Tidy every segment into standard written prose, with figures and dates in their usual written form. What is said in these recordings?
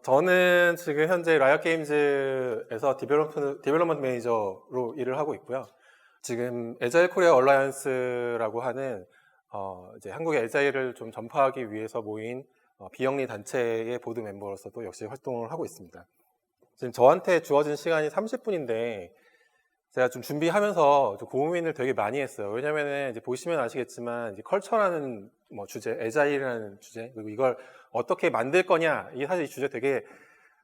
저는 지금 현재 라이엇 게임즈에서 디벨롭먼트 매니저로 일을 하고 있고요. 지금 에자일 코리아 얼라이언스라고 하는 이제 한국의 에자일을 좀 전파하기 위해서 모인 비영리 단체의 보드 멤버로서도 역시 활동을 하고 있습니다. 지금 저한테 주어진 시간이 30분인데 제가 좀 준비하면서 좀 고민을 되게 많이 했어요. 왜냐면은 이제 보시면 아시겠지만 이제 컬처라는 주제, 에자일이라는 주제, 그리고 이걸 어떻게 만들 거냐, 이게 사실 이 주제 되게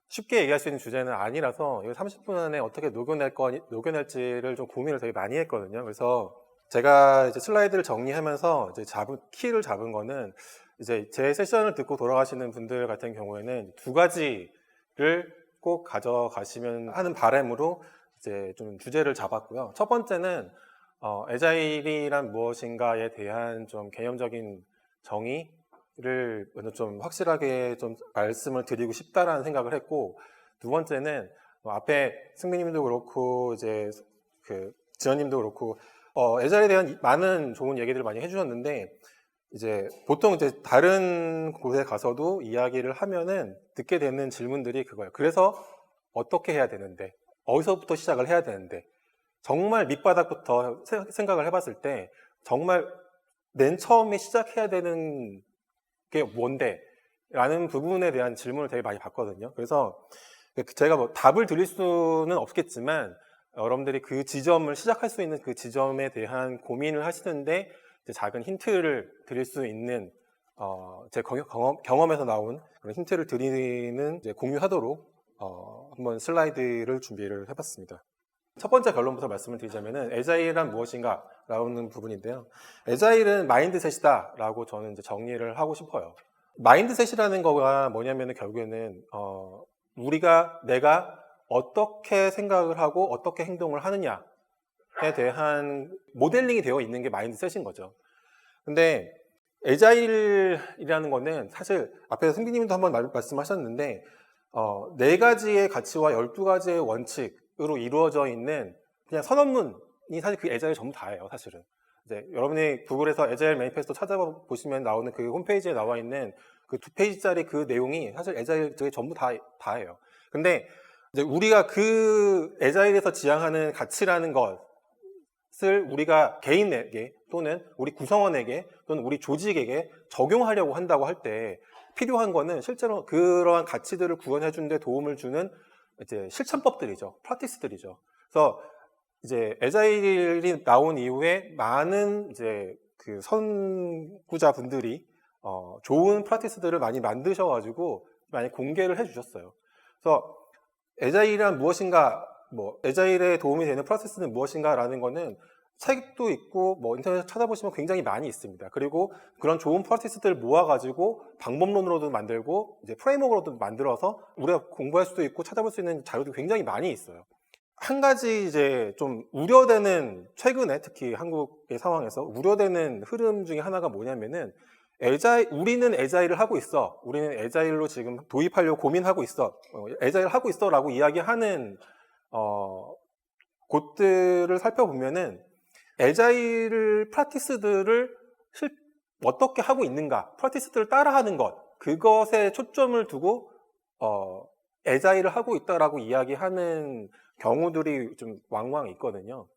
쉽게 얘기할 수 있는 주제는 아니라서 이걸 30분 안에 어떻게 녹여낼지를 좀 고민을 되게 많이 했거든요. 그래서 제가 이제 슬라이드를 정리하면서 이제 키를 잡은 거는 이제 제 세션을 듣고 돌아가시는 분들 같은 경우에는 두 가지를 꼭 가져가시면 하는 바람으로 이제 좀 주제를 잡았고요. 첫 번째는 에자일이란 무엇인가에 대한 좀 개념적인 정의를 먼저 좀 확실하게 좀 말씀을 드리고 싶다라는 생각을 했고, 두 번째는 앞에 승민님도 그렇고 이제 그 지연님도 그렇고 에자일에 대한 많은 좋은 얘기들을 많이 해주셨는데, 이제 보통 이제 다른 곳에 가서도 이야기를 하면은 듣게 되는 질문들이 그거예요. 그래서 어떻게 해야 되는데, 어디서부터 시작을 해야 되는데, 정말 밑바닥부터 생각을 해봤을 때 정말 맨 처음에 시작해야 되는 게 뭔데? 라는 부분에 대한 질문을 되게 많이 받거든요. 그래서 제가 답을 드릴 수는 없겠지만 여러분들이 그 지점을 시작할 수 있는 그 지점에 대한 고민을 하시는데 이제 작은 힌트를 드릴 수 있는 제 경험에서 나온 그런 힌트를 드리는 이제 공유하도록 한번 슬라이드를 준비를 해봤습니다. 첫 번째 결론부터 말씀을 드리자면은 에자일은 무엇인가 라는 부분인데요. 에자일은 마인드셋이다 라고 저는 이제 정리를 하고 싶어요. 마인드셋이라는 거가 뭐냐면은 결국에는 내가 어떻게 생각을 하고 어떻게 행동을 하느냐에 대한 모델링이 되어 있는 게 마인드셋인 거죠. 근데 에자일이라는 거는 사실 앞에서 승기님도 한번 말씀하셨는데 4가지의 가치와 12가지의 원칙으로 이루어져 있는 그냥 선언문이 사실 그 에자일 전부 다예요, 사실은. 이제 여러분이 구글에서 에자일 매니페스토 찾아보시면 나오는 그 홈페이지에 나와 있는 그 2페이지짜리 그 내용이 사실 에자일 저게 전부 다예요. 근데 이제 우리가 그 에자일에서 지향하는 가치라는 것을 우리가 개인에게 또는 우리 구성원에게 또는 우리 조직에게 적용하려고 한다고 할 때 필요한 거는 실제로 그러한 가치들을 구현해 주는 데 도움을 주는 이제 실천법들이죠. 프랙티스들이죠. 그래서 이제 에자일이 나온 이후에 많은 이제 그 선구자분들이 좋은 프랙티스들을 많이 만드셔가지고 많이 공개를 해주셨어요. 그래서 에자일이란 무엇인가, 에자일에 도움이 되는 프랙티스는 무엇인가라는 거는 책도 있고 인터넷에 찾아보시면 굉장히 많이 있습니다. 그리고 그런 좋은 프랙티스들을 모아가지고 방법론으로도 만들고 이제 프레임워크로도 만들어서 우리가 공부할 수도 있고 찾아볼 수 있는 자료도 굉장히 많이 있어요. 한 가지 이제 좀 우려되는, 최근에 특히 한국의 상황에서 우려되는 흐름 중에 하나가 뭐냐면은 우리는 에자일을 하고 있어. 우리는 에자일로 지금 도입하려고 고민하고 있어. 에자일 하고 있어 라고 이야기하는 곳들을 살펴보면은 에자일 프랙티스들을 어떻게 하고 있는가, 프랙티스들을 따라하는 것, 그것에 초점을 두고 에자일을 하고 있다라고 이야기하는 경우들이 좀 왕왕 있거든요.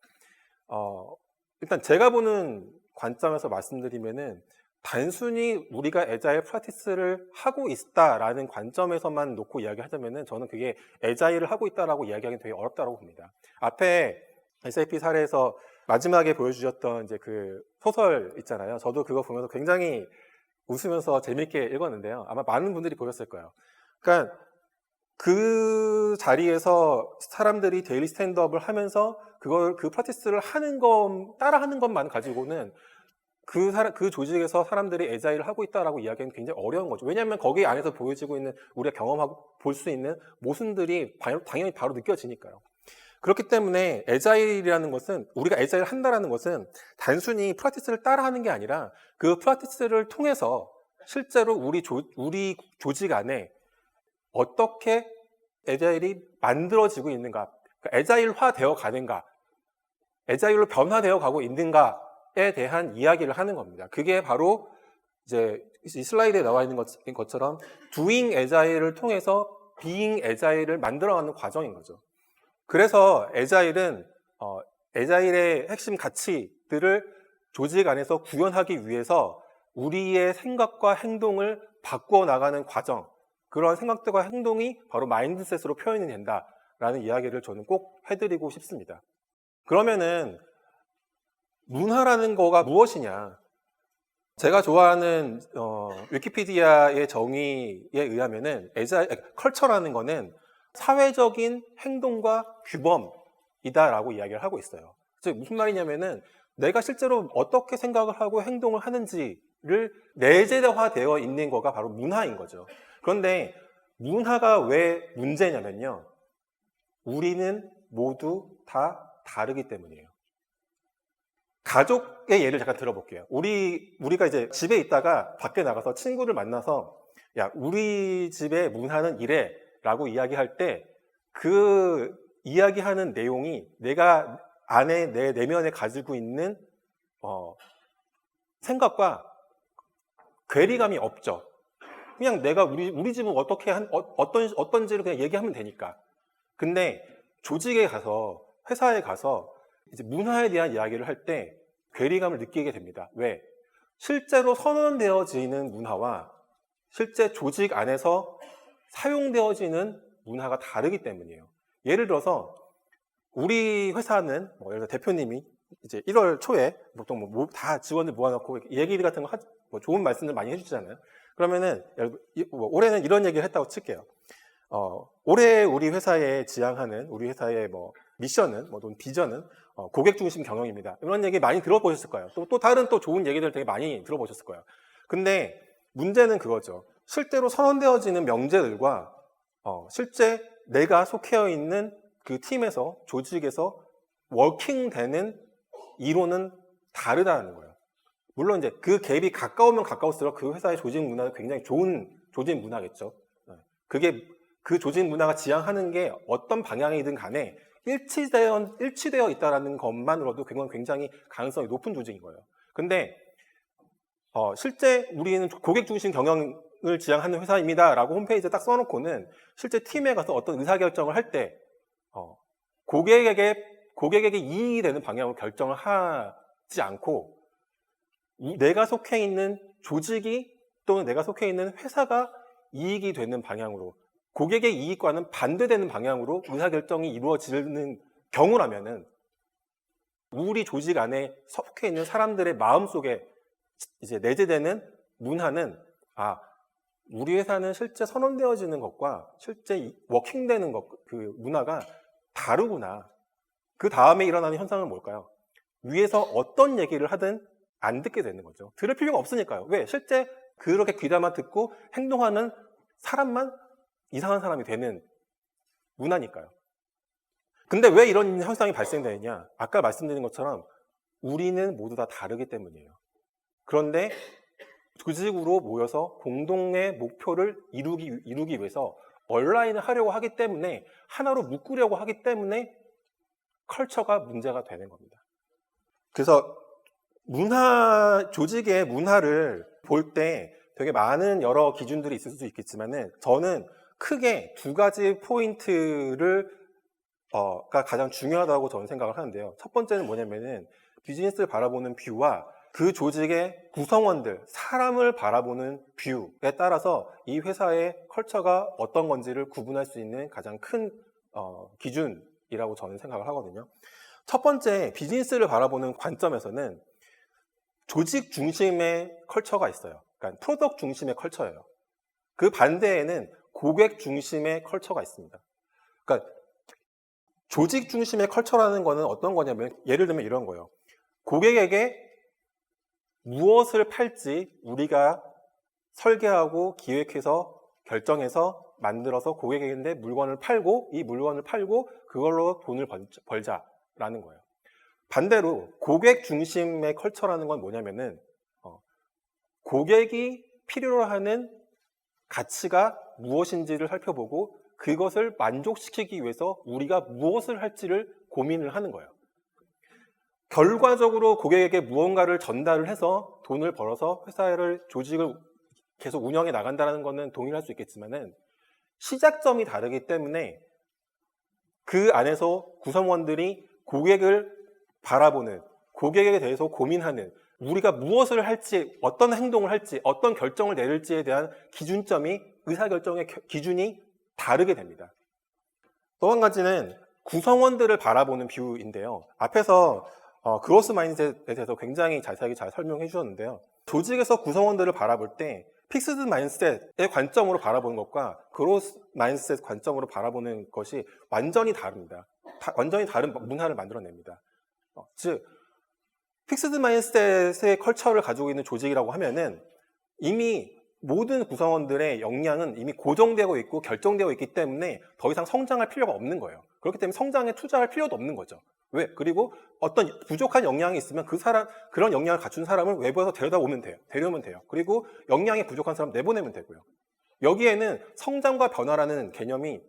일단 제가 보는 관점에서 말씀드리면은 단순히 우리가 에자일 프랙티스를 하고 있다라는 관점에서만 놓고 이야기하자면은 저는 그게 에자일을 하고 있다라고 이야기하기는 되게 어렵다고 봅니다. 앞에 SAP 사례에서 마지막에 보여주셨던 이제 그 소설 있잖아요. 저도 그거 보면서 굉장히 웃으면서 재밌게 읽었는데요. 아마 많은 분들이 보셨을 거예요. 그러니까 그 자리에서 사람들이 데일리 스탠드업을 하면서 그 프랙티스를 따라하는 것만 가지고는 그 조직에서 사람들이 에자일을 하고 있다라고 이야기하기는 굉장히 어려운 거죠. 왜냐하면 거기 안에서 보여지고 있는 우리가 경험하고 볼 수 있는 모순들이 당연히 바로 느껴지니까요. 그렇기 때문에 에자일이라는 것은, 우리가 에자일 한다라는 것은 단순히 프랙티스를 따라하는 게 아니라 그 프랙티스를 통해서 실제로 우리 조직 안에 어떻게 에자일이 만들어지고 있는가, 그러니까 에자일화 되어 가는가, 에자일로 변화되어 가고 있는가에 대한 이야기를 하는 겁니다. 그게 바로 이제 이 슬라이드에 나와 있는 것처럼 doing 에자일을 통해서 being agile을 만들어가는 과정인 거죠. 그래서 에자일의 핵심 가치들을 조직 안에서 구현하기 위해서 우리의 생각과 행동을 바꾸어 나가는 과정, 그런 생각들과 행동이 바로 마인드셋으로 표현이 된다라는 이야기를 저는 꼭 해드리고 싶습니다. 그러면은 문화라는 거가 무엇이냐? 제가 좋아하는 위키피디아의 정의에 의하면은 컬처라는 거는 사회적인 행동과 규범이다라고 이야기를 하고 있어요. 즉 무슨 말이냐면은 내가 실제로 어떻게 생각을 하고 행동을 하는지를 내재화되어 있는 거가 바로 문화인 거죠. 그런데 문화가 왜 문제냐면요, 우리는 모두 다 다르기 때문이에요. 가족의 예를 잠깐 들어볼게요. 우리가 이제 집에 있다가 밖에 나가서 친구를 만나서 야, 우리 집의 문화는 이래 라고 이야기할 때 그 이야기하는 내용이 내가 안에 내 내면에 가지고 있는 생각과 괴리감이 없죠. 그냥 내가 우리 집은 어떻게 어떤지를 그냥 얘기하면 되니까. 근데 조직에 가서, 회사에 가서 이제 문화에 대한 이야기를 할 때 괴리감을 느끼게 됩니다. 왜? 실제로 선언되어지는 문화와 실제 조직 안에서 사용되어지는 문화가 다르기 때문이에요. 예를 들어서 우리 회사는 예를 들어 대표님이 이제 1월 초에 보통 다 직원들 모아놓고 얘기 같은 거 좋은 말씀들 많이 해주잖아요. 그러면은 올해는 이런 얘기를 했다고 칠게요. 올해 우리 회사에 지향하는 우리 회사의 미션은 비전은 고객 중심 경영입니다. 이런 얘기 많이 들어보셨을 거예요. 또 다른 또 좋은 얘기들 되게 많이 들어보셨을 거예요. 근데 문제는 그거죠. 실제로 선언되어지는 명제들과 실제 내가 속해 있는 그 팀에서, 조직에서 워킹되는 이론은 다르다는 거예요. 물론 이제 그 갭이 가까우면 가까울수록 그 회사의 조직 문화는 굉장히 좋은 조직 문화겠죠. 그게 그 조직 문화가 지향하는 게 어떤 방향이든 간에 일치되어 있다는 것만으로도 굉장히 가능성이 높은 조직인 거예요. 근데 실제 우리는 고객 중심 경영을 지향하는 회사입니다 라고 홈페이지에 딱 써놓고는 실제 팀에 가서 어떤 의사결정을 할 때 고객에게 이익이 되는 방향으로 결정을 하지 않고 내가 속해 있는 조직이 또는 내가 속해 있는 회사가 이익이 되는 방향으로, 고객의 이익과는 반대되는 방향으로 의사결정이 이루어지는 경우라면은 우리 조직 안에 속해 있는 사람들의 마음속에 이제 내재되는 문화는 우리 회사는 실제 선언되어지는 것과 실제 워킹되는 것, 그 문화가 다르구나. 그 다음에 일어나는 현상은 뭘까요? 위에서 어떤 얘기를 하든 안 듣게 되는 거죠. 들을 필요가 없으니까요. 왜? 실제 그렇게 귀담아 듣고 행동하는 사람만 이상한 사람이 되는 문화니까요. 근데 왜 이런 현상이 발생되느냐? 아까 말씀드린 것처럼 우리는 모두 다 다르기 때문이에요. 그런데 조직으로 모여서 공동의 목표를 이루기 위해서 얼라인을 하려고 하기 때문에, 하나로 묶으려고 하기 때문에 컬처가 문제가 되는 겁니다. 그래서 조직의 문화를 볼 때 되게 많은 여러 기준들이 있을 수 있겠지만은 저는 크게 두 가지 포인트를 가 가장 중요하다고 저는 생각을 하는데요. 첫 번째는 뭐냐면은 비즈니스를 바라보는 뷰와 그 조직의 구성원들, 사람을 바라보는 뷰에 따라서 이 회사의 컬처가 어떤 건지를 구분할 수 있는 가장 큰 기준이라고 저는 생각을 하거든요. 첫 번째, 비즈니스를 바라보는 관점에서는 조직 중심의 컬처가 있어요. 그러니까 프로덕트 중심의 컬처예요. 그 반대에는 고객 중심의 컬처가 있습니다. 그러니까 조직 중심의 컬처라는 거는 어떤 거냐면, 예를 들면 이런 거예요. 고객에게 무엇을 팔지 우리가 설계하고 기획해서 결정해서 만들어서 고객에게 물건을 팔고, 이 물건을 팔고 그걸로 돈을 벌자라는 거예요. 반대로 고객 중심의 컬처라는 건 뭐냐면은 고객이 필요로 하는 가치가 무엇인지를 살펴보고 그것을 만족시키기 위해서 우리가 무엇을 할지를 고민을 하는 거예요. 결과적으로 고객에게 무언가를 전달을 해서 돈을 벌어서 조직을 계속 운영해 나간다는 것은 동일할 수 있겠지만은, 시작점이 다르기 때문에 그 안에서 구성원들이 고객을 바라보는, 고객에 대해서 고민하는, 우리가 무엇을 할지, 어떤 행동을 할지, 어떤 결정을 내릴지에 대한 기준점이, 의사결정의 기준이 다르게 됩니다. 또 한 가지는 구성원들을 바라보는 뷰인데요. 앞에서 그로스 마인드셋에 대해서 굉장히 자세하게 잘 설명해 주셨는데요. 조직에서 구성원들을 바라볼 때 픽스드 마인드셋의 관점으로 바라보는 것과 그로스 마인드셋 관점으로 바라보는 것이 완전히 다릅니다. 완전히 다른 문화를 만들어냅니다. 즉, 픽스드 마인드셋의 컬처를 가지고 있는 조직이라고 하면은 이미 모든 구성원들의 역량은 이미 고정되고 있고 결정되어 있기 때문에 더 이상 성장할 필요가 없는 거예요. 그렇기 때문에 성장에 투자할 필요도 없는 거죠. 왜? 그리고 어떤 부족한 역량이 있으면 그런 역량을 갖춘 사람을 외부에서 데려오면 돼요. 그리고 역량이 부족한 사람 내보내면 되고요. 여기에는 성장과 변화라는 개념이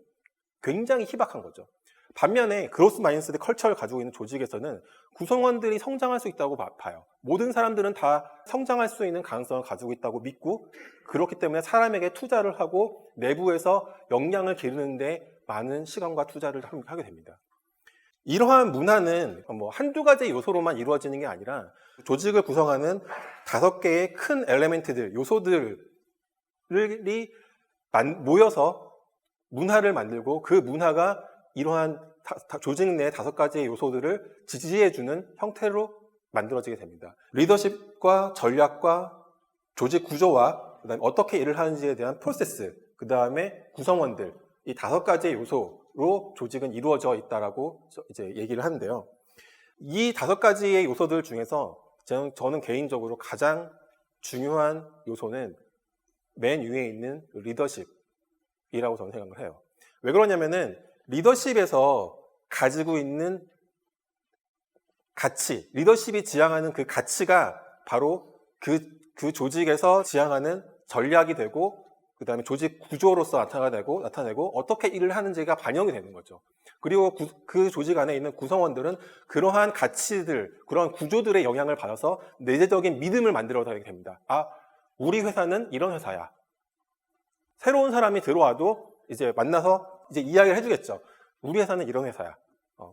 굉장히 희박한 거죠. 반면에 그로스 마인드셋의 컬처를 가지고 있는 조직에서는 구성원들이 성장할 수 있다고 봐요. 모든 사람들은 다 성장할 수 있는 가능성을 가지고 있다고 믿고, 그렇기 때문에 사람에게 투자를 하고 내부에서 역량을 기르는데 많은 시간과 투자를 하게 됩니다. 이러한 문화는 한두 가지 요소로만 이루어지는 게 아니라 조직을 구성하는 5개의 큰 엘레멘트들, 요소들이 모여서 문화를 만들고, 그 문화가 이러한 조직 내 5가지의 요소들을 지지해주는 형태로 만들어지게 됩니다. 리더십과 전략과 조직 구조와 그다음에 어떻게 일을 하는지에 대한 프로세스, 그 다음에 구성원들, 이 5가지의 요소로 조직은 이루어져 있다라고 이제 얘기를 하는데요. 이 5가지의 요소들 중에서 저는 개인적으로 가장 중요한 요소는 맨 위에 있는 리더십이라고 저는 생각을 해요. 왜 그러냐면은 리더십에서 가지고 있는 가치, 리더십이 지향하는 그 가치가 바로 그 조직에서 지향하는 전략이 되고, 그 다음에 조직 구조로서 나타내고 어떻게 일을 하는지가 반영이 되는 거죠. 그리고 그 조직 안에 있는 구성원들은 그러한 가치들, 그러한 구조들의 영향을 받아서 내재적인 믿음을 만들어가게 됩니다. 우리 회사는 이런 회사야. 새로운 사람이 들어와도 이제 만나서 이제 이야기를 해주겠죠. 우리 회사는 이런 회사야.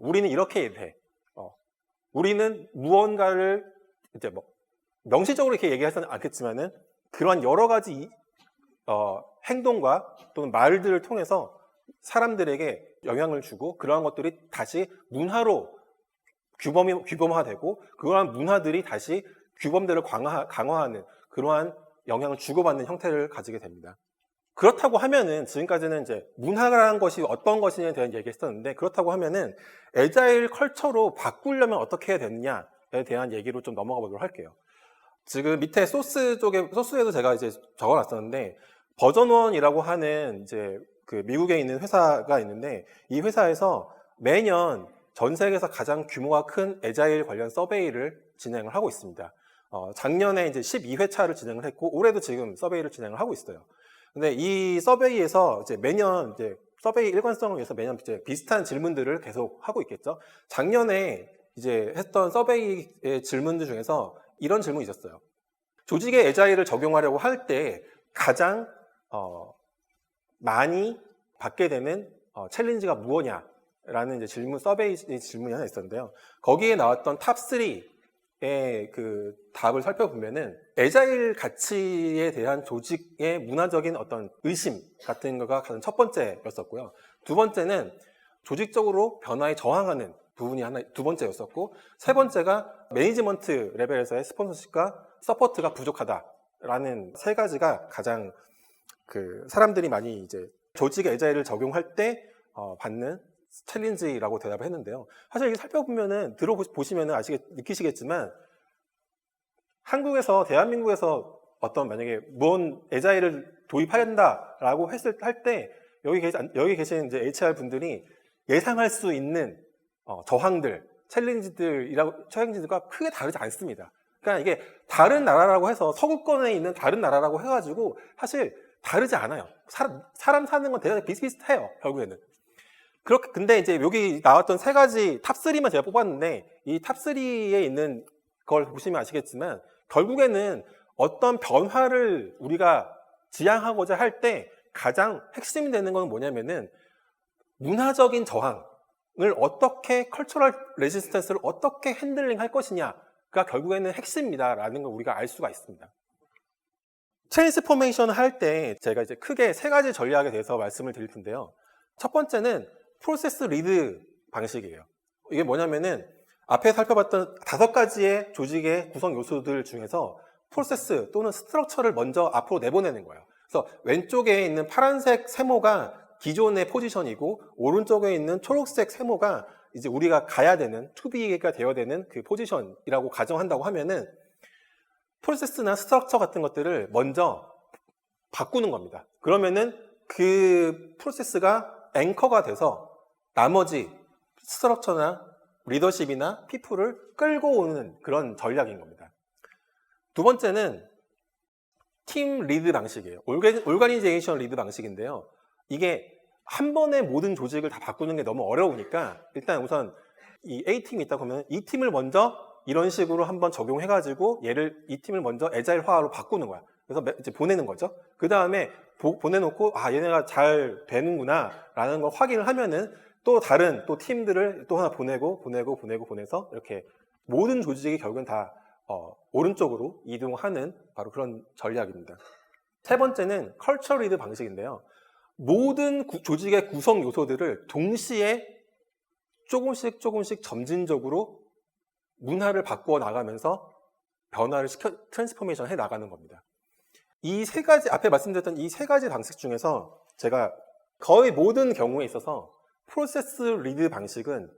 우리는 이렇게 일해. 우리는 무언가를 이제 명시적으로 이렇게 얘기하지는 않겠지만은 그러한 여러 가지 행동과 또는 말들을 통해서 사람들에게 영향을 주고, 그러한 것들이 다시 문화로 규범화되고, 그러한 문화들이 다시 규범들을 강화하는 그러한 영향을 주고받는 형태를 가지게 됩니다. 그렇다고 하면은, 지금까지는 이제 문화라는 것이 어떤 것이냐에 대한 얘기를 했었는데, 그렇다고 하면은 애자일 컬처로 바꾸려면 어떻게 해야 되느냐에 대한 얘기로 좀 넘어가 보도록 할게요. 지금 밑에 소스에도 제가 이제 적어놨었는데, 버전 1이라고 하는 이제 그 미국에 있는 회사가 있는데, 이 회사에서 매년 전 세계에서 가장 규모가 큰 애자일 관련 서베이를 진행을 하고 있습니다. 작년에 이제 12회차를 진행을 했고, 올해도 지금 서베이를 진행을 하고 있어요. 근데 이 서베이에서 이제 매년 이제 서베이 일관성을 위해서 매년 이제 비슷한 질문들을 계속 하고 있겠죠. 작년에 이제 했던 서베이의 질문들 중에서 이런 질문이 있었어요. 조직의 애자일을 적용하려고 할 때 가장 많이 받게 되는 챌린지가 무엇이냐라는 이제 서베이 질문이 하나 있었는데요. 거기에 나왔던 탑 3의 그 답을 살펴보면은 애자일 가치에 대한 조직의 문화적인 어떤 의심 같은 거가 가장 첫 번째였었고요. 두 번째는 조직적으로 변화에 저항하는 부분이 두 번째였었고, 세 번째가 매니지먼트 레벨에서의 스폰서십과 서포트가 부족하다라는 세 가지가 가장 그 사람들이 많이 이제 조직의 애자일을 적용할 때 받는 챌린지라고 대답을 했는데요. 사실 이게 살펴보면은 들어보시면은 느끼시겠지만, 대한민국에서 어떤 만약에 무언 애자일을 도입한다라고 할 때 여기 계신 이제 HR 분들이 예상할 수 있는 저항들, 챌린지들과 크게 다르지 않습니다. 그러니까 이게 다른 나라라고 해서 서구권에 있는 다른 나라라고 해가지고 사실 다르지 않아요. 사람 사는 건 대단히 비슷비슷해요, 결국에는. 근데 이제 여기 나왔던 세 가지 탑 3만 제가 뽑았는데, 이 탑 3에 있는 걸 보시면 아시겠지만, 결국에는 어떤 변화를 우리가 지향하고자 할 때 가장 핵심이 되는 건 뭐냐면은 문화적인 저항을 어떻게 컬처럴 레지스턴스를 어떻게 핸들링 할 것이냐가 결국에는 핵심이다라는 걸 우리가 알 수가 있습니다. 트랜스포메이션 할 때 제가 이제 크게 세 가지 전략에 대해서 말씀을 드릴 텐데요. 첫 번째는 프로세스 리드 방식이에요. 이게 뭐냐면은 앞에 살펴봤던 5가지의 조직의 구성 요소들 중에서 프로세스 또는 스트럭처를 먼저 앞으로 내보내는 거예요. 그래서 왼쪽에 있는 파란색 세모가 기존의 포지션이고 오른쪽에 있는 초록색 세모가 이제 우리가 가야 되는 투비가 되어야 되는 그 포지션이라고 가정한다고 하면은 프로세스나 스트럭처 같은 것들을 먼저 바꾸는 겁니다. 그러면은 그 프로세스가 앵커가 돼서 나머지 스트럭처나 리더십이나 피플을 끌고 오는 그런 전략인 겁니다. 두 번째는 팀 리드 방식이에요. 올가니제이션 리드 방식인데요. 이게 한 번에 모든 조직을 다 바꾸는 게 너무 어려우니까 일단 우선 이 A팀이 있다고 하면 이 팀을 먼저 이런 식으로 한번 적용해가지고 이 팀을 먼저 애자일화로 바꾸는 거야. 그래서 이제 보내는 거죠. 그 다음에 보내놓고 얘네가 잘 되는구나 라는 걸 확인을 하면은 또 다른 또 팀들을 또 하나 보내서 이렇게 모든 조직이 결국엔 다 오른쪽으로 이동하는 바로 그런 전략입니다. 세 번째는 컬처 리드 방식인데요. 모든 조직의 구성 요소들을 동시에 조금씩 점진적으로 문화를 바꾸어 나가면서 변화를 트랜스포메이션 해 나가는 겁니다. 이 세 가지, 앞에 말씀드렸던 이 세 가지 방식 중에서 제가 거의 모든 경우에 있어서 프로세스 리드 방식은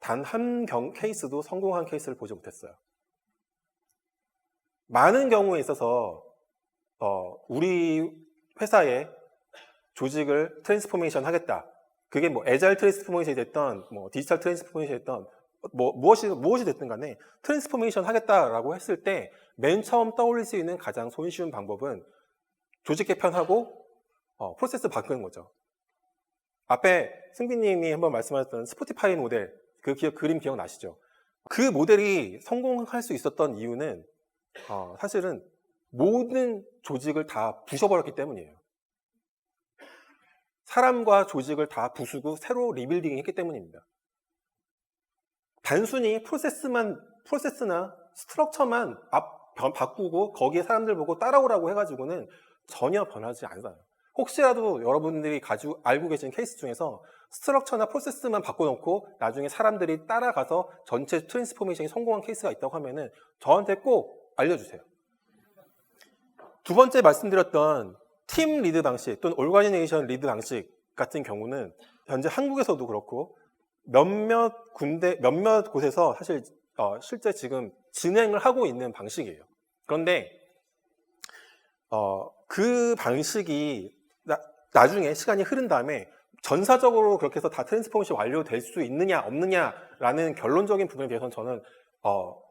단 한 케이스도 성공한 케이스를 보지 못했어요. 많은 경우에 있어서 우리 회사의 조직을 트랜스포메이션 하겠다. 그게 뭐 애자일 트랜스포메이션이 됐던 뭐 디지털 트랜스포메이션이 됐던 무엇이 됐든 간에 트랜스포메이션 하겠다라고 했을 때 맨 처음 떠올릴 수 있는 가장 손쉬운 방법은 조직 개편하고 프로세스 바꾸는 거죠. 앞에 승빈님이 한번 말씀하셨던 스포티파이 모델 그림 기억나시죠? 그 모델이 성공할 수 있었던 이유는 사실은 모든 조직을 다 부셔버렸기 때문이에요. 사람과 조직을 다 부수고 새로 리빌딩 했기 때문입니다. 단순히 프로세스나 스트럭처만 바꾸고 거기에 사람들 보고 따라오라고 해가지고는 전혀 변하지 않아요. 혹시라도 여러분들이 알고 계신 케이스 중에서 스트럭처나 프로세스만 바꿔놓고 나중에 사람들이 따라가서 전체 트랜스포메이션이 성공한 케이스가 있다고 하면은 저한테 꼭 알려주세요. 두 번째 말씀드렸던 팀 리드 방식 또는 올가니제이션 리드 방식 같은 경우는 현재 한국에서도 그렇고 몇몇 곳에서 사실 실제 지금 진행을 하고 있는 방식이에요. 그런데 그 방식이 나중에 시간이 흐른 다음에 전사적으로 그렇게 해서 다 트랜스포메이션 완료될 수 있느냐 없느냐라는 결론적인 부분에 대해서는 저는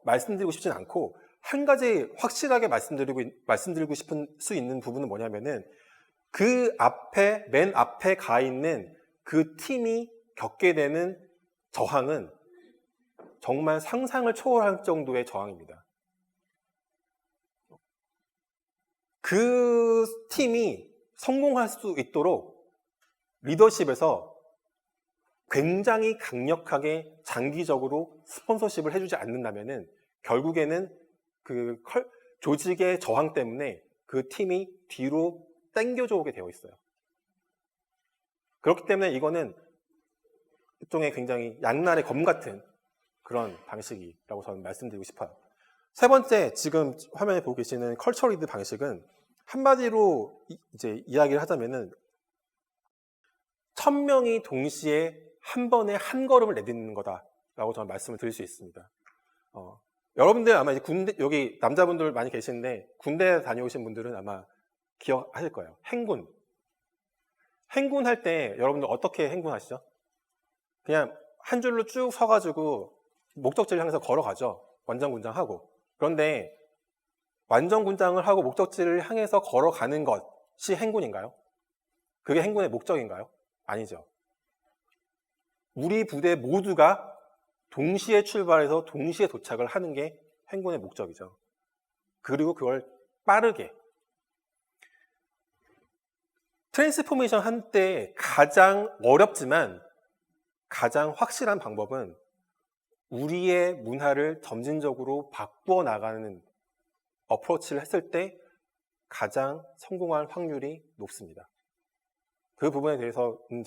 말씀드리고 싶진 않고 한 가지 확실하게 말씀드리고 싶은 수 있는 부분은 뭐냐면은 맨 앞에 가 있는 그 팀이 겪게 되는 저항은 정말 상상을 초월할 정도의 저항입니다. 그 팀이 성공할 수 있도록 리더십에서 굉장히 강력하게 장기적으로 스폰서십을 해주지 않는다면은 결국에는 그 조직의 저항 때문에 그 팀이 뒤로 당겨져 오게 되어 있어요. 그렇기 때문에 이거는 일종의 굉장히 양날의 검 같은 그런 방식이라고 저는 말씀드리고 싶어요. 세 번째, 지금 화면에 보고 계시는 컬처 리드 방식은 한마디로 이제 이야기를 하자면은 1000명이 동시에 한 번에 한 걸음을 내딛는 거다라고 저는 말씀을 드릴 수 있습니다. 여러분들 아마 이제 여기 남자분들 많이 계시는데 군대 다녀오신 분들은 아마 기억하실 거예요. 행군할 때 여러분들 어떻게 행군하시죠? 그냥 한 줄로 쭉 서가지고 목적지를 향해서 걸어가죠. 완전군장하고. 그런데 완전군장을 하고 목적지를 향해서 걸어가는 것이 행군인가요? 그게 행군의 목적인가요? 아니죠. 우리 부대 모두가 동시에 출발해서 동시에 도착을 하는 게 행군의 목적이죠. 그리고 그걸 빠르게 트랜스포메이션 할 때 가장 어렵지만 가장 확실한 방법은 우리의 문화를 점진적으로 바꾸어 나가는 어프로치를 했을 때 가장 성공할 확률이 높습니다. 그 부분에 대해서는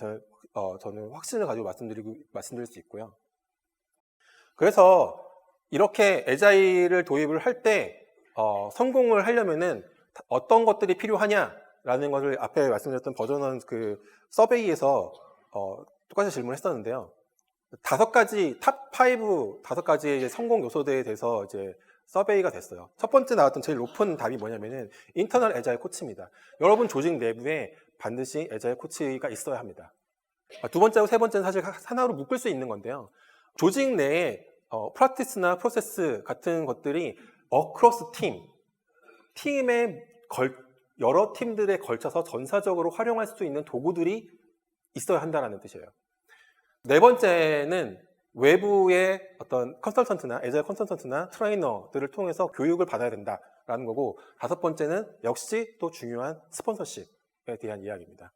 저는 확신을 가지고 말씀드릴 수 있고요. 그래서 이렇게 에자일을 도입을 할 때 성공을 하려면은 어떤 것들이 필요하냐라는 것을 앞에 말씀드렸던 버전1 그 서베이에서 똑같이 질문을 했었는데요. 탑 5가지의 성공 요소들에 대해서 이제 서베이가 됐어요. 첫 번째 나왔던 제일 높은 답이 뭐냐면은 인터널 에자일 코치입니다. 여러분 조직 내부에 반드시 에자일 코치가 있어야 합니다. 두 번째하고 세 번째는 사실 하나로 묶을 수 있는 건데요. 조직 내에 프랙티스나 프로세스 같은 것들이 어크로스 팀의 여러 팀들에 걸쳐서 전사적으로 활용할 수 있는 도구들이 있어야 한다는 뜻이에요. 네 번째는 외부의 어떤 컨설턴트나 에자일 컨설턴트나 트레이너들을 통해서 교육을 받아야 된다라는 거고, 다섯 번째는 역시 또 중요한 스폰서십에 대한 이야기입니다.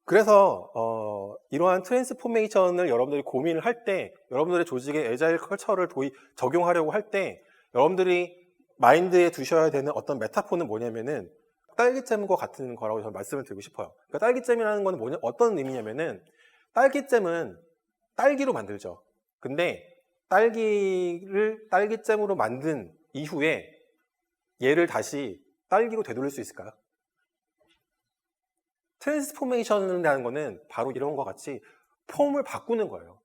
그래서 이러한 트랜스포메이션을 여러분들이 고민을 할 때, 여러분들의 조직에 에자일 컬처를 적용하려고 할 때 여러분들이 마인드에 두셔야 되는 어떤 메타포는 뭐냐면은 딸기잼과 같은 거라고 저는 말씀을 드리고 싶어요. 그러니까 딸기잼이라는 건 어떤 의미냐면은, 딸기잼은 딸기로 만들죠. 근데 딸기를 딸기잼으로 만든 이후에 얘를 다시 딸기로 되돌릴 수 있을까요? 트랜스포메이션이라는 거는 바로 이런 것 같이 폼을 바꾸는 거예요.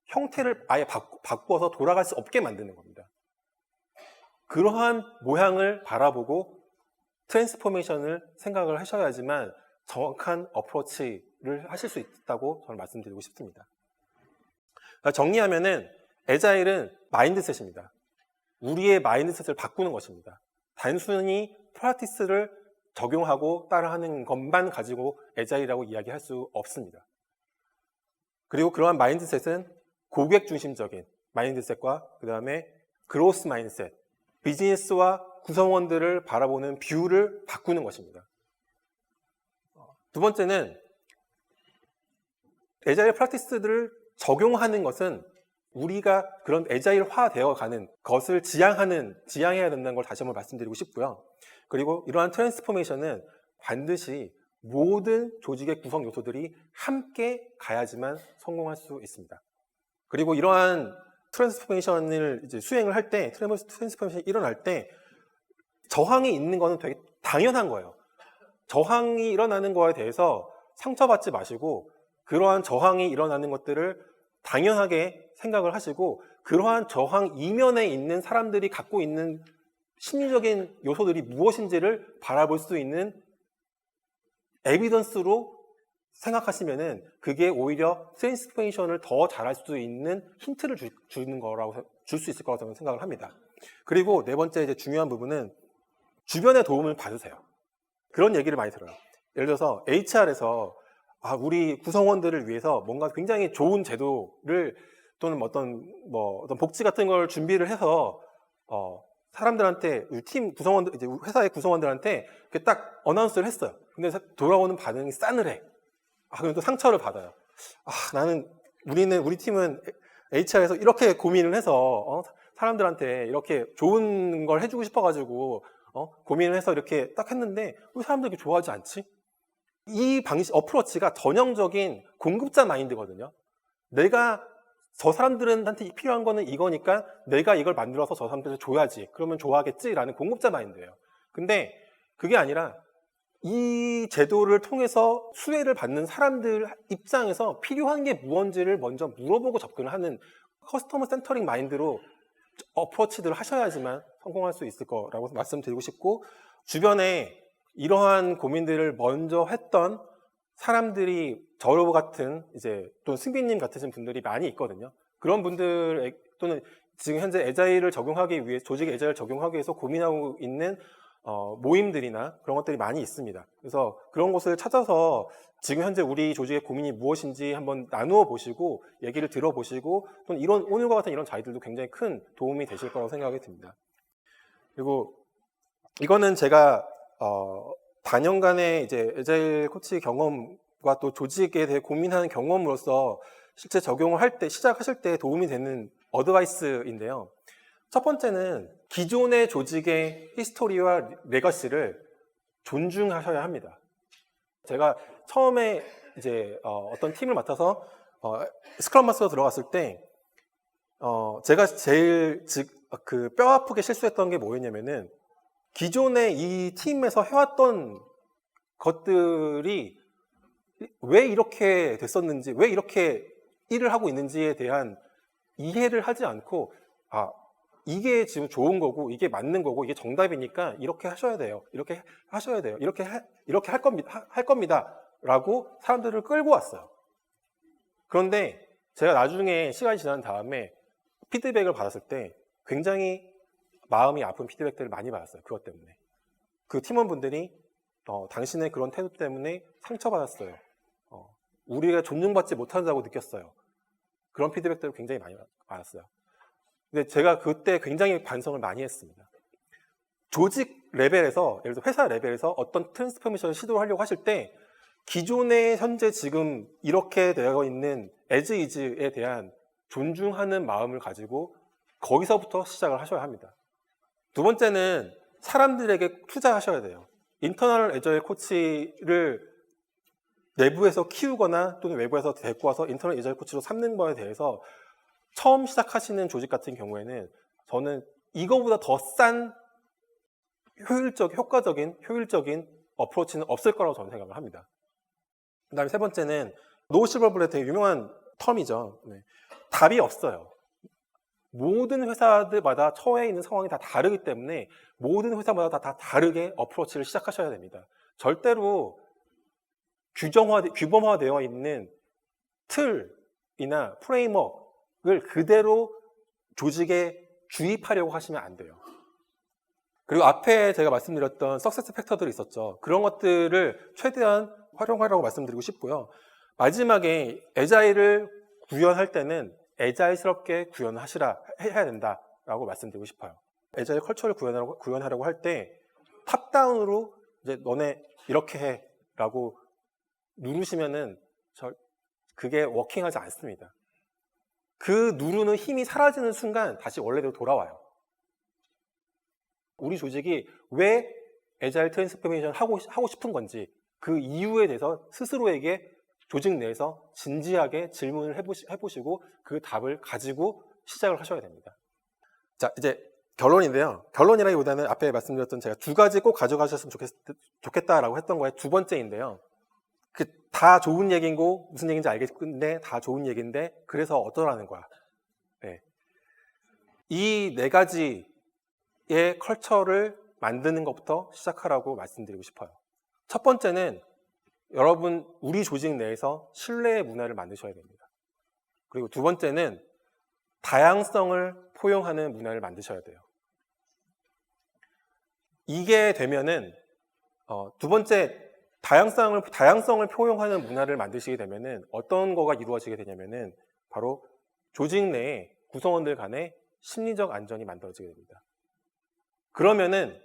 형태를 아예 바꾸어서 돌아갈 수 없게 만드는 겁니다. 그러한 모양을 바라보고 트랜스포메이션을 생각을 하셔야지만 정확한 어프로치를 하실 수 있다고 저는 말씀드리고 싶습니다. 그러니까 정리하면은 에자일은 마인드셋입니다. 우리의 마인드셋을 바꾸는 것입니다. 단순히 프랙티스를 적용하고 따라하는 것만 가지고 에자일이라고 이야기할 수 없습니다. 그리고 그러한 마인드셋은 고객 중심적인 마인드셋과 그 다음에 그로스 마인드셋, 비즈니스와 구성원들을 바라보는 뷰를 바꾸는 것입니다. 두 번째는 에자일 프랙티스들을 적용하는 것은 우리가 그런 에자일화 되어가는 것을 지향해야 된다는 걸 다시 한번 말씀드리고 싶고요. 그리고 이러한 트랜스포메이션은 반드시 모든 조직의 구성 요소들이 함께 가야지만 성공할 수 있습니다. 그리고 이러한 트랜스포메이션을 이제 수행을 할 때, 트랜스포메이션이 일어날 때 저항이 있는 거는 되게 당연한 거예요. 저항이 일어나는 거에 대해서 상처받지 마시고 그러한 저항이 일어나는 것들을 당연하게 생각을 하시고, 그러한 저항 이면에 있는 사람들이 갖고 있는 심리적인 요소들이 무엇인지를 바라볼 수 있는 에비던스로 생각하시면은 그게 오히려 트랜스포메이션을 더 잘할 수 있는 힌트를 줄 수 있을 거라고 저는 생각을 합니다. 그리고 네 번째 이제 중요한 부분은 주변의 도움을 받으세요. 그런 얘기를 많이 들어요. 예를 들어서 HR에서 우리 구성원들을 위해서 뭔가 굉장히 좋은 제도를 또는 어떤 복지 같은 걸 준비를 해서 사람들한테, 우리 팀 구성원들, 이제 회사의 구성원들한테 이렇게 딱 어나운스를 했어요. 근데 돌아오는 반응이 싸늘해. 그럼 또 상처를 받아요. 우리 팀은 HR에서 이렇게 고민을 해서 사람들한테 이렇게 좋은 걸 해주고 싶어가지고 고민을 해서 이렇게 딱 했는데 왜 사람들이 이렇게 좋아하지 않지? 이 어프로치가 전형적인 공급자 마인드거든요. 내가 저 사람들한테 필요한 거는 이거니까 내가 이걸 만들어서 저 사람들한테 줘야지. 그러면 좋아하겠지라는 공급자 마인드예요. 근데 그게 아니라 이 제도를 통해서 수혜를 받는 사람들 입장에서 필요한 게 무언지를 먼저 물어보고 접근을 하는 커스터머 센터링 마인드로 어프로치들을 하셔야지만 성공할 수 있을 거라고 말씀드리고 싶고, 주변에 이러한 고민들을 먼저 했던 사람들이 저로 같은 또는 승빈님 같으신 분들이 많이 있거든요. 그런 분들 또는 지금 현재 에자일을 적용하기 위해, 조직의 에자일을 적용하기 위해서 고민하고 있는 모임들이나 그런 것들이 많이 있습니다. 그래서 그런 곳을 찾아서 지금 현재 우리 조직의 고민이 무엇인지 한번 나누어 보시고 얘기를 들어보시고, 또는 오늘과 같은 이런 자리들도 굉장히 큰 도움이 되실 거라고 생각이 듭니다. 그리고 이거는 제가 4년간의 이제 에자일 코치 경험과 또 조직에 대해 고민하는 경험으로서 실제 적용을 할 때, 시작하실 때 도움이 되는 어드바이스인데요. 첫 번째는 기존의 조직의 히스토리와 레거시를 존중하셔야 합니다. 제가 처음에 이제 어떤 팀을 맡아서 스크럼 마스터로 들어갔을 때 제가 제일 그 뼈 아프게 실수했던 게 뭐였냐면은 기존에 이 팀에서 해왔던 것들이 왜 이렇게 됐었는지, 왜 이렇게 일을 하고 있는지에 대한 이해를 하지 않고, 이게 지금 좋은 거고, 이게 맞는 거고, 이게 정답이니까 이렇게 하셔야 돼요. 이렇게 하셔야 돼요. 이렇게 할 겁니다. 라고 사람들을 끌고 왔어요. 그런데 제가 나중에 시간이 지난 다음에 피드백을 받았을 때 굉장히 마음이 아픈 피드백들을 많이 받았어요. 그것 때문에. 그 팀원분들이 당신의 그런 태도 때문에 상처받았어요. 우리가 존중받지 못한다고 느꼈어요. 그런 피드백들을 굉장히 많이 받았어요. 근데 제가 그때 굉장히 반성을 많이 했습니다. 조직 레벨에서, 예를 들어 회사 레벨에서 어떤 트랜스포메이션을 시도를 하려고 하실 때 기존의 현재 지금 이렇게 되어 있는 as is에 대한 존중하는 마음을 가지고 거기서부터 시작을 하셔야 합니다. 두 번째는 사람들에게 투자하셔야 돼요. 인터널 에저일 코치를 내부에서 키우거나 또는 외부에서 데리고 와서 인터널 에저일 코치로 삼는 거에 대해서 처음 시작하시는 조직 같은 경우에는 저는 이거보다 더 싼 효과적인 어프로치는 없을 거라고 저는 생각을 합니다. 그 다음에 세 번째는 노 실버 블렛 되게 유명한 텀이죠. 네. 답이 없어요. 모든 회사들마다 처해 있는 상황이 다 다르기 때문에 모든 회사마다 다 다르게 어프로치를 시작하셔야 됩니다. 절대로 규범화되어 있는 틀이나 프레임워크를 그대로 조직에 주입하려고 하시면 안 돼요. 그리고 앞에 제가 말씀드렸던 석세스 팩터들이 있었죠. 그런 것들을 최대한 활용하라고 말씀드리고 싶고요. 마지막에 에자일을 구현할 때는 에자일스럽게 해야 된다라고 말씀드리고 싶어요. 에자일 컬처를 구현하려고 할 때 탑다운으로 이제 너네 이렇게 해라고 누르시면은 그게 워킹하지 않습니다. 그 누르는 힘이 사라지는 순간 다시 원래대로 돌아와요. 우리 조직이 왜 에자일 트랜스포메이션 하고 싶은 건지 그 이유에 대해서 스스로에게 조직 내에서 진지하게 질문을 해보시고 그 답을 가지고 시작을 하셔야 됩니다. 자, 이제 결론인데요. 결론이라기보다는 앞에 말씀드렸던 제가 두 가지 꼭 가져가셨으면 좋겠다라고 했던 거에 두 번째인데요. 다 좋은 얘기고 무슨 얘기인지 알겠는데 다 좋은 얘기인데 그래서 어떠라는 거야. 네. 이 네 가지의 컬처를 만드는 것부터 시작하라고 말씀드리고 싶어요. 첫 번째는 여러분 우리 조직 내에서 신뢰의 문화를 만드셔야 됩니다. 그리고 두 번째는 다양성을 포용하는 문화를 만드셔야 돼요. 이게 되면은 두 번째 다양성을 포용하는 문화를 만드시게 되면은 어떤 거가 이루어지게 되냐면은 바로 조직 내에 구성원들 간의 심리적 안전이 만들어지게 됩니다. 그러면은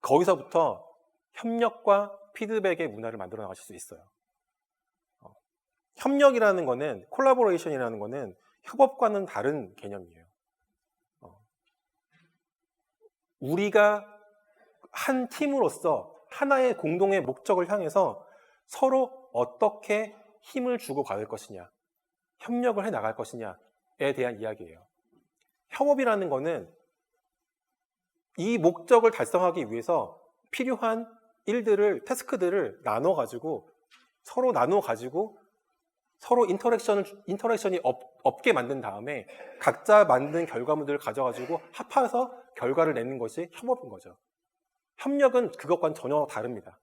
거기서부터 협력과 피드백의 문화를 만들어 나가실 수 있어요. 협력이라는 거는, 콜라보레이션이라는 거는 협업과는 다른 개념이에요. 우리가 한 팀으로서 하나의 공동의 목적을 향해서 서로 어떻게 힘을 주고 받을 것이냐, 협력을 해 나갈 것이냐에 대한 이야기예요. 협업이라는 거는 이 목적을 달성하기 위해서 필요한 태스크들을 서로 나눠가지고 서로 인터랙션이 없게 만든 다음에 각자 만든 결과물들을 가져가지고 합해서 결과를 내는 것이 협업인 거죠. 협력은 그것과는 전혀 다릅니다.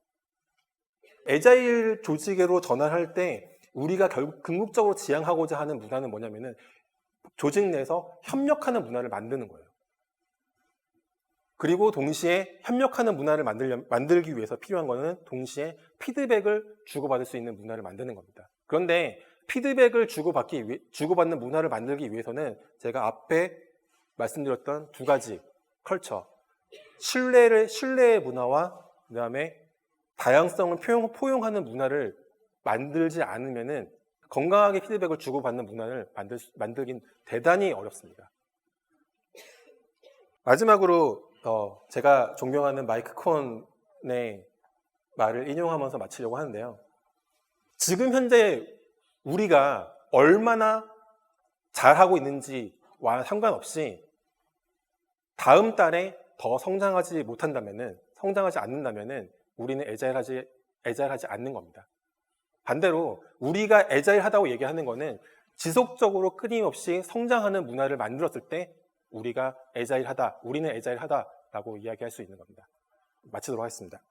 에자일 조직으로 전환할 때 우리가 궁극적으로 지향하고자 하는 문화는 뭐냐면은 조직 내에서 협력하는 문화를 만드는 거예요. 그리고 동시에 협력하는 문화를 만들기 위해서 필요한 거는 동시에 피드백을 주고받을 수 있는 문화를 만드는 겁니다. 그런데 피드백을 주고받는 문화를 만들기 위해서는 제가 앞에 말씀드렸던 두 가지 컬처, 신뢰의 문화와 그 다음에 다양성을 포용하는 문화를 만들지 않으면은 건강하게 피드백을 주고받는 문화를 만들긴 대단히 어렵습니다. 마지막으로 제가 존경하는 마이크 콘의 말을 인용하면서 마치려고 하는데요. 지금 현재 우리가 얼마나 잘하고 있는지와 상관없이 다음 달에 더 성장하지 않는다면은 우리는 애자일하지 않는 겁니다. 반대로 우리가 애자일하다고 얘기하는 거는 지속적으로 끊임없이 성장하는 문화를 만들었을 때 우리는 애자일하다라고 이야기할 수 있는 겁니다. 마치도록 하겠습니다.